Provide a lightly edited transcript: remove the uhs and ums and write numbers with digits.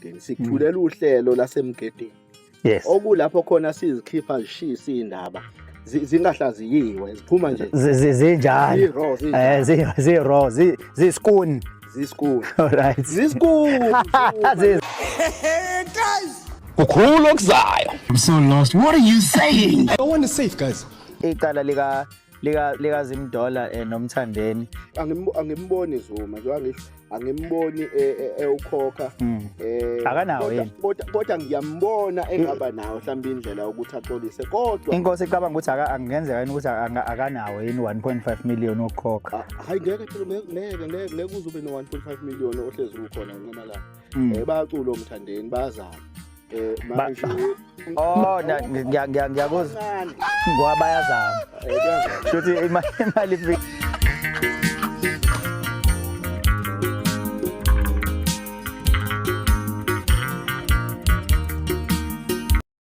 eMgedeni sikuthulela uhlelo laseMgedeni Yes. okulapho khona sizikhipha zishisa indaba zingahlaziyiwe ziphuma nje Zinjalo. Zero, ziskuni. ziskulu Alright. ziskulu Kukhulu okuzayo. I'm so lost. What are you saying? I want is safe, guys. Icala lika Zimdola noMthandeni. angimboni Zuma njengoba ngisho angimboni ewukhokha Akanawo yini? kodwa ngiyambona engaba nawo mhlawumbe indlela ukuthi axolise kodwa Inkosi icabanga ukuthi akungenzeka yini ukuthi akanawo yini 1.5 million ukukhokha. hayi ngeke ngeke uzube no 1.5 million ohlezi ukhona ngemalanga bayacula oMthandeni bayazama manje Ngiyakuzwa ngoba bayazama. Futhi imali